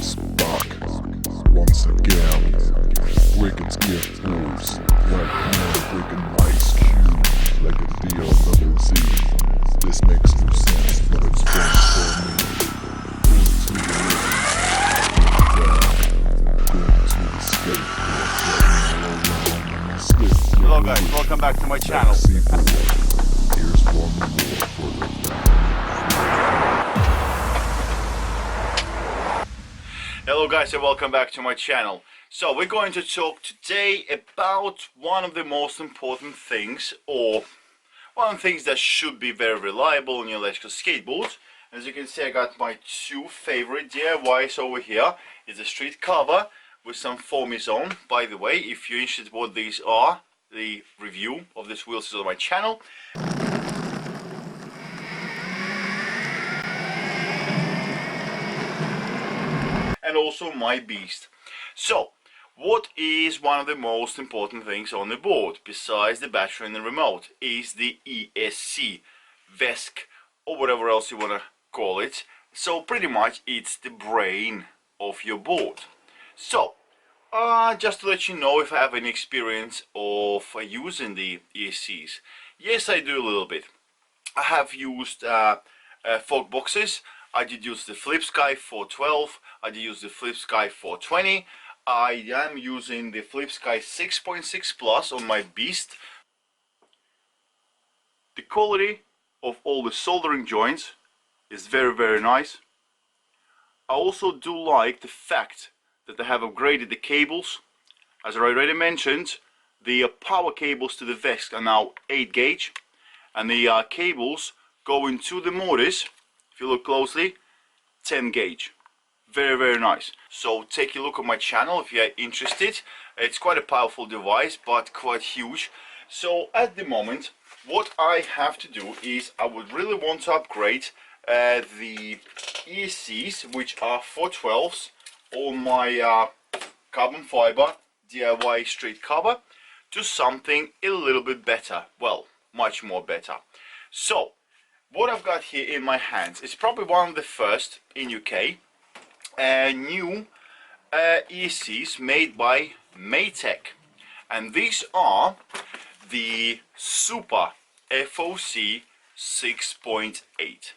is back once again. Wicked gift moves like breaking ice cube like a deal level Z. This makes no sense, but it's fun for me. Going to the living, going to the skateboard, riding all around, slip. Hello guys, welcome back to my channel. Here's one more for the Hello guys and welcome back to my channel. So we're going to talk today about one of the most important things, or one of the things that should be very reliable on your electrical skateboard. As you can see, I got my two favorite DIYs over here. It's a street cover with some foamies on. By the way, if you're interested what these are, the review of these wheels is on my channel. And also my beast. So, what is one of the most important things on the board, besides the battery and the remote, is the ESC, VESC, or whatever else you want to call it. So pretty much it's the brain of your board. So, just to let you know if I have any experience of using the ESCs. Yes, I do a little bit. I have used fog boxes. I did use the Flip Sky 412, I did use the Flip Sky 420, I am using the Flip Sky 6.8 Plus on my beast. The quality of all the soldering joints is very nice. I also do like the fact that they have upgraded the cables. As I already mentioned, the power cables to the VESC are now 8 gauge, and the cables going to the motors, if you look closely, 10 gauge. Very nice. So take a look at my channel if you are interested. It's quite a powerful device, but quite huge. So at the moment, what I have to do is I would really want to upgrade the ESCs, which are 412s, on my carbon fiber DIY street cover, to something a little bit better. Well, much more better. So what I've got here in my hands is probably one of the first in UK new ESCs made by Maytech, and these are the Superfoc 6.8.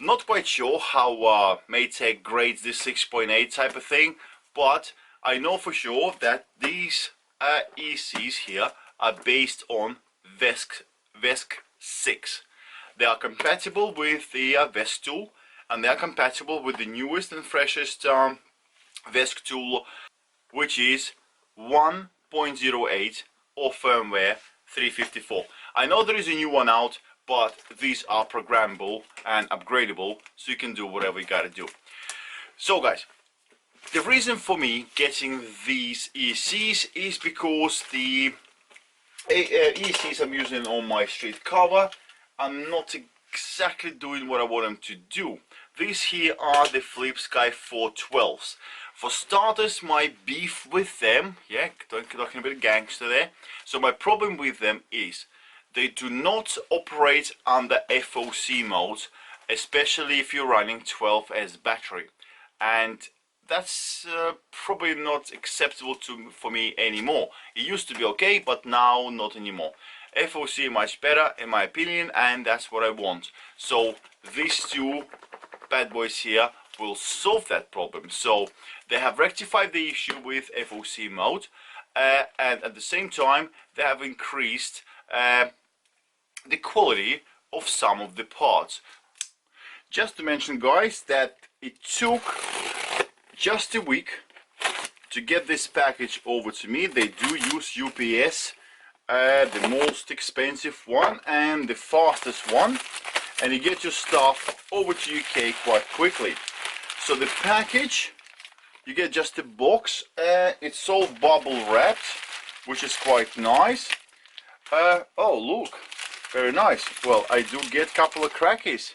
Not quite sure how Maytech grades this 6.8 type of thing, but I know for sure that these ESCs here are based on VESC 6. They are compatible with the VESC tool, and they are compatible with the newest and freshest VESC tool, which is 1.08 or firmware 354. I know there is a new one out, but these are programmable and upgradable, so you can do whatever you gotta do. So guys, the reason for me getting these ESCs is because the ESCs I'm using on my street cover are not exactly doing what I want them to do. These here are the Flip Sky 412s. For starters, my beef with them, yeah, talking a bit of gangster there. So my problem with them is they do not operate under FOC mode, especially if you're running 12S battery, and that's probably not acceptable for me anymore. It used to be okay, but now not anymore. FOC much better in my opinion, and that's what I want. So these two bad boys here will solve that problem. So they have rectified the issue with FOC mode, and at the same time they have increased the quality of some of the parts. Just to mention guys that it took just a week to get this package over to me. They do use UPS, the most expensive one and the fastest one, and you get your stuff over to UK quite quickly. So the package, you get just a box, it's all bubble wrapped, which is quite nice. Oh look, very nice. Well, I do get a couple of crackies.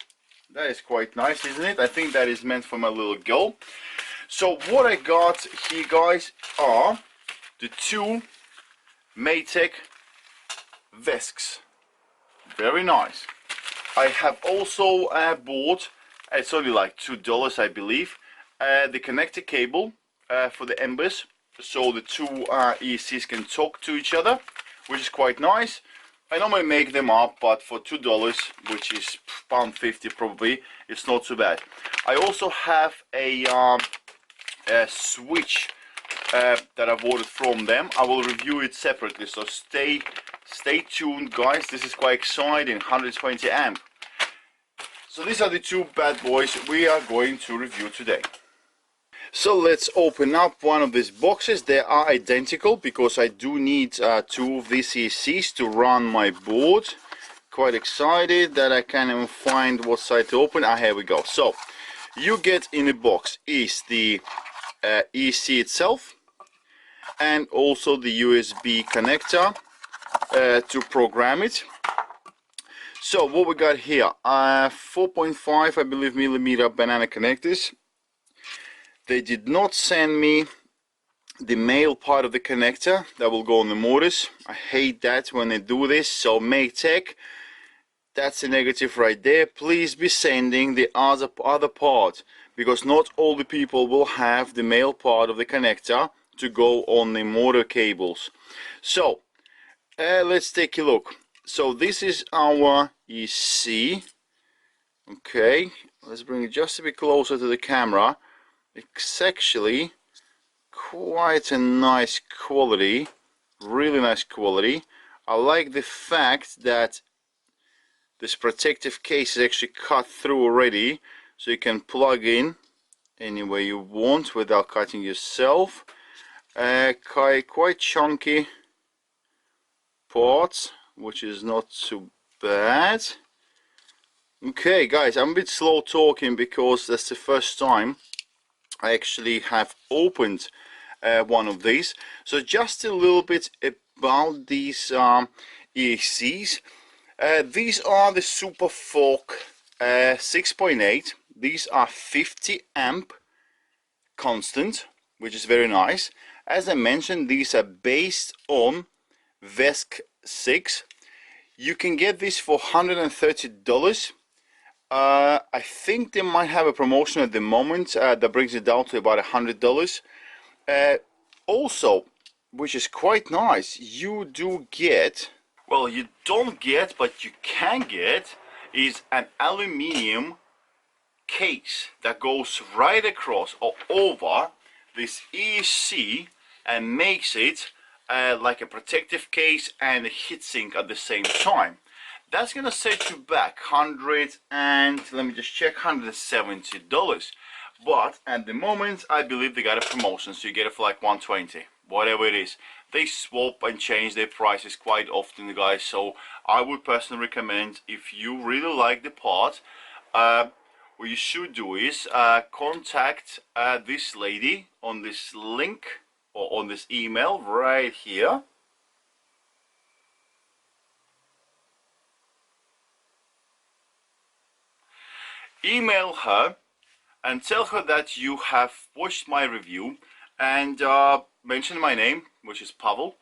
That is quite nice, isn't it? I think that is meant for my little girl. So what I got here guys are the two Maytech VESCs. Very nice. I have also bought, it's only like $2 I believe, the connector cable for the embers, so the two ESCs can talk to each other, which is quite nice. I normally make them up, but for $2, which is £1.50 probably, it's not too bad. I also have a switch that I've ordered from them. I will review it separately, so stay tuned, guys. This is quite exciting. 120 amp. So these are the two bad boys we are going to review today. So let's open up one of these boxes. They are identical because I do need two of these ESCs to run my board. Quite excited that I can't even find what side to open. Here we go. So you get in the box is the ESC itself and also the USB connector to program it. So what we got here, 4.5 I believe millimeter banana connectors. They did not send me the male part of the connector that will go on the motors. I hate that when they do this. So Maytech, that's a negative right there. Please be sending the other part, because not all the people will have the male part of the connector to go on the motor cables. So let's take a look. So this is our EC. Okay, let's bring it just a bit closer to the camera. It's actually quite a nice quality, really nice quality. I like the fact that this protective case is actually cut through already, so you can plug in any way you want without cutting yourself. Quite chunky parts, which is not too bad. Okay guys, I'm a bit slow talking because that's the first time I actually have opened one of these. So just a little bit about these ESCs. These are the Superfoc 6.8. These are 50 amp constant, which is very nice. As I mentioned, these are based on ESC 6. You can get this for $130. I think they might have a promotion at the moment that brings it down to about $100. Also, which is quite nice, you do get, well, you don't get, but you can get, is an aluminium case that goes right across or over this ESC and makes it like a protective case and a heatsink at the same time. That's gonna set you back $170. But at the moment I believe they got a promotion, so you get it for like $120, whatever it is. They swap and change their prices quite often, guys, so I would personally recommend, if you really like the part, what you should do is contact this lady on this link or on this email right here. Email her and tell her that you have watched my review and mention my name, which is Pavel,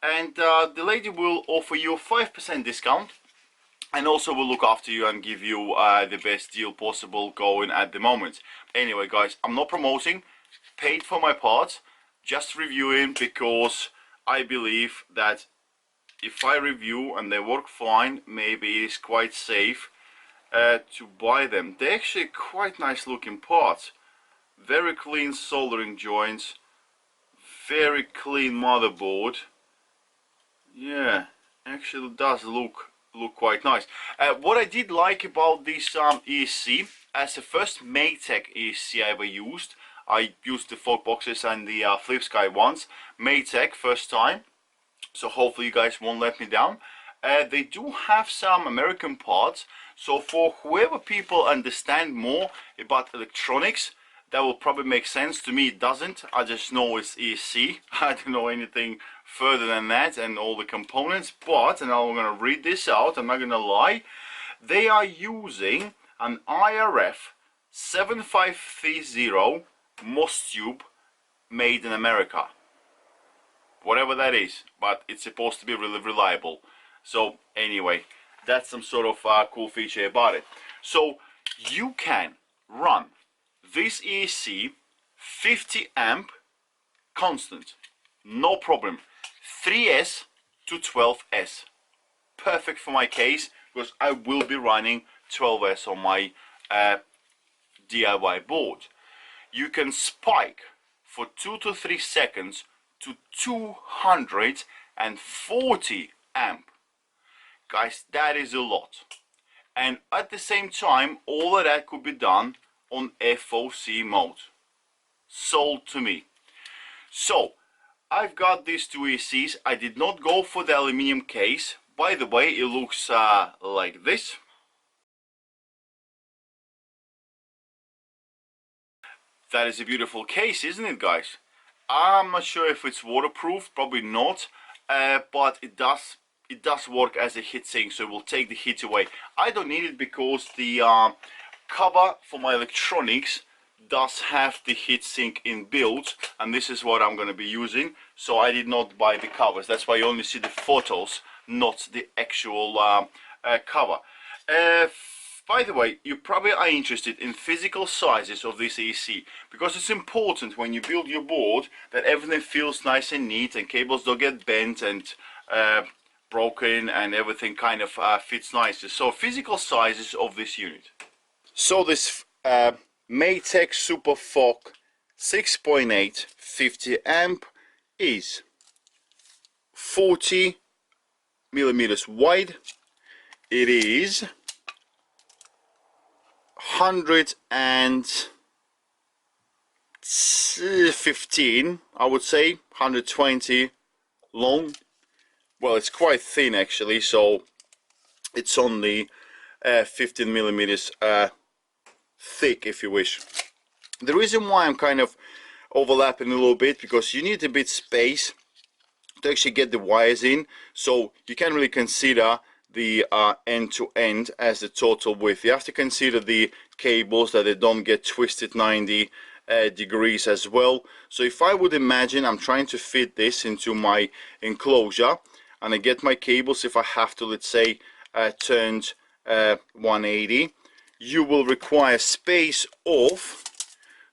and the lady will offer you a 5% discount and also will look after you and give you the best deal possible going at the moment. Anyway guys, I'm not promoting, paid for my part, just reviewing, because I believe that if I review and they work fine, maybe it's quite safe to buy them. They're actually quite nice looking parts. Very clean soldering joints, very clean motherboard. Yeah, actually does look quite nice. What I did like about this ESC, as the first Maytech ESC I ever used, I used the Fog boxes and the Flip Sky ones. Maytech first time, so hopefully you guys won't let me down. They do have some American parts, so for whoever people understand more about electronics, that will probably make sense. To me it doesn't. I just know it's ESC. I don't know anything further than that and all the components. But, and I'm going to read this out, I'm not going to lie, they are using an IRF 7530 MOS tube made in America. Whatever that is, but it's supposed to be really reliable. So anyway, that's some sort of cool feature about it. So you can run this ESC 50 amp constant, no problem, 3S to 12S, perfect for my case because I will be running 12S on my DIY board. You can spike for 2 to 3 seconds to 240 amp. Guys, that is a lot. And at the same time, all of that could be done on FOC mode. Sold to me. So, I've got these two ESCs. I did not go for the aluminium case. By the way, it looks like this. That is a beautiful case, isn't it, guys? I'm not sure if it's waterproof, probably not, but it does work as a heatsink, so it will take the heat away. I don't need it because the cover for my electronics does have the heatsink inbuilt, and this is what I'm going to be using, so I did not buy the covers. That's why you only see the photos, not the actual cover. By the way, you probably are interested in physical sizes of this ESC, because it's important when you build your board that everything feels nice and neat and cables don't get bent and broken and everything kind of fits nicely. So physical sizes of this unit. So this Maytech Superfoc 6.8 50 amp is 40 millimeters wide. It is 115, I would say, 120 long. Well, it's quite thin actually, so it's only 15 millimeters thick, if you wish. The reason why I'm kind of overlapping a little bit, because you need a bit space to actually get the wires in, so you can't really consider the end to end as the total width. You have to consider the cables, that they don't get twisted 90 degrees as well. So if I would imagine I'm trying to fit this into my enclosure and I get my cables, if I have to, let's say, turned 180, you will require space of,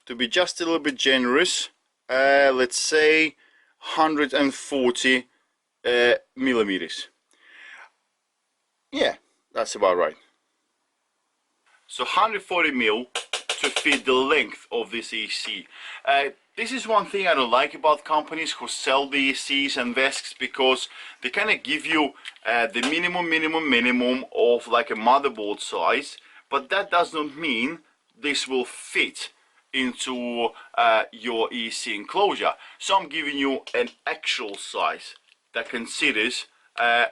to be just a little bit generous, let's say 140 millimeters. Yeah, that's about right. So 140 mil to fit the length of this ESC. This is one thing I don't like about companies who sell the ESCs and vesks, because they kind of give you the minimum of like a motherboard size, but that does not mean this will fit into your ESC enclosure. So I'm giving you an actual size that considers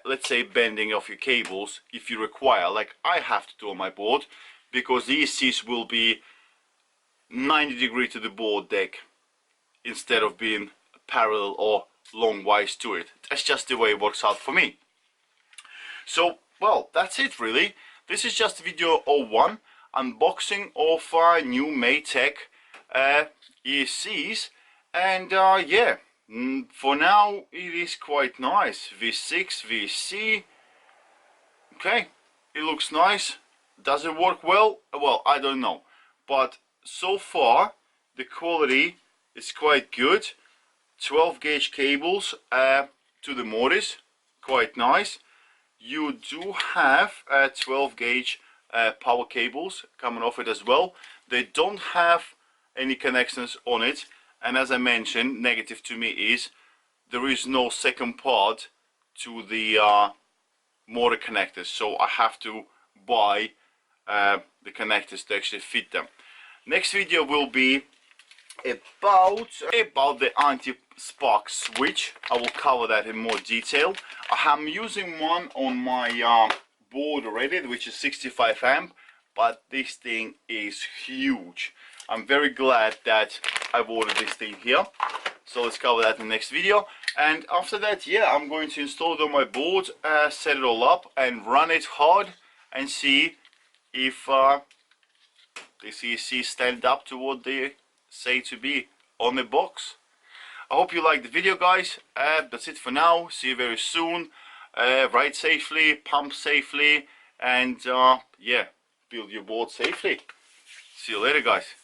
let's say bending of your cables if you require, like I have to do on my board, because the ESCs will be 90 degrees to the board deck instead of being parallel or longwise to it. That's just the way it works out for me. So, well, that's it really. This is just video 01, unboxing of new Maytech ESCs, and yeah, for now it is quite nice. V6 VC, okay, it looks nice. Does it work well? Well, I don't know, but so far the quality is quite good. 12 gauge cables to the motors, quite nice. You do have 12 gauge power cables coming off it as well. They don't have any connections on it, and as I mentioned, negative to me is there is no second part to the motor connectors, so I have to buy the connectors to actually fit them. Next video will be about the anti-spark switch. I will cover that in more detail. I'm using one on my board already, which is 65 amp, but this thing is huge. I'm very glad that I've ordered this thing here. So let's cover that in the next video. And after that, yeah, I'm going to install it on my board, set it all up and run it hard and see if the ESC stand up to what they say to be on the box. I hope you liked the video, guys. That's it for now. See you very soon. Ride safely, pump safely, and yeah, build your board safely. See you later, guys.